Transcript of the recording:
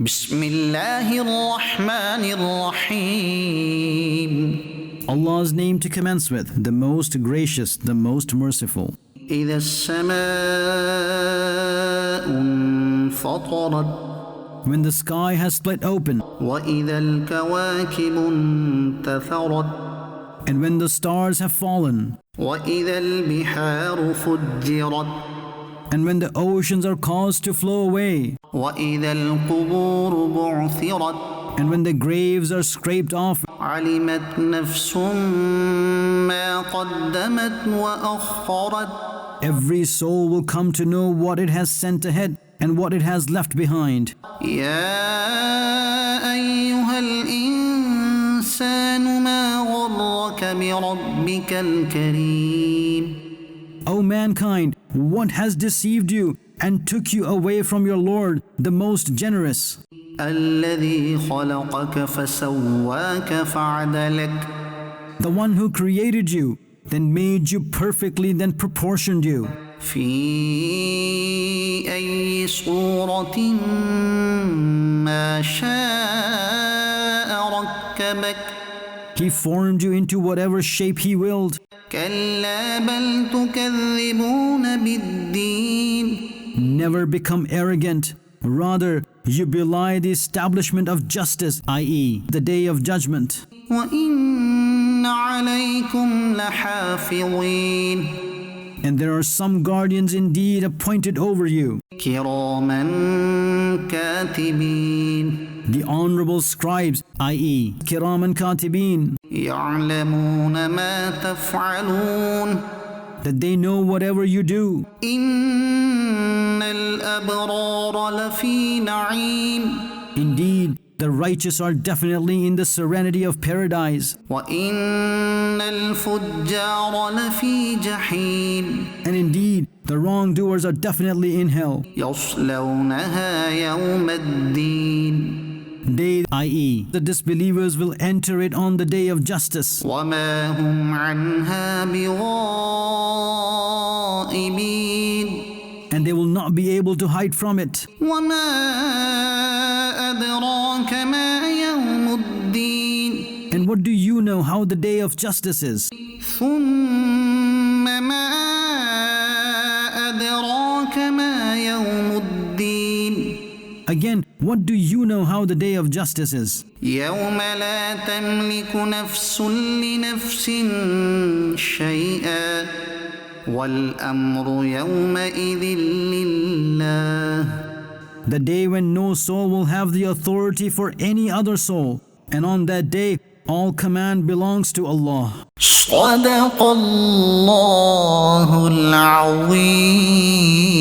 بسم الله الرحمن الرحيم. Allah's name to commence with, the most gracious, the most merciful. إذا السماء انفطرت When the sky has split open, وإذا الكواكب انتثرت and when the stars have fallen, وإذا البحار فجرت and when the oceans are caused to flow away, وإذا القبور بعثرت and when the graves are scraped off, علمت نفس ما قدمت وأخرت. every soul will come to know what it has sent ahead and what it has left behind. يا أيها الإنسان ما غرك بربك الكريم. O mankind, what has deceived you and took you away from your Lord, the most generous? الذي خلقك فسواك فعدلك. The one who created you, then made you perfectly, then proportioned you. في أي صورة ما شاء ركبك. He formed you into whatever shape He willed. كلا بل تكذبون بالدين. Never become arrogant. Rather, you belie the establishment of justice, i.e., the day of judgment. وإن عليكم لحافظين. And there are some guardians indeed appointed over you, كراما كاتبين. the honorable scribes, i.e., kiraman katibin, يعلمون ما تفعلون. that they know whatever you do. إن الأبرار لفي نعيم. Indeed, the righteous are definitely in the serenity of paradise, وإن الفجار لفي جحيم. and indeed, the wrongdoers are definitely in hell. يصلونها يوم الدين. They, i.e., the disbelievers, will enter it on the day of justice, وما هم عنها بغائبين. and they will not be able to hide from it. وما أدراك ما يوم الدين. And what do you know how the day of justice is? ثم ما أدراك ما يوم الدين. Again, what do you know how the day of justice is? يوم لا تملك نفس لنفس شيئا والأمر يومئذ لله. The day when no soul will have the authority for any other soul, and on that day all command belongs to Allah. صدق الله العظيم.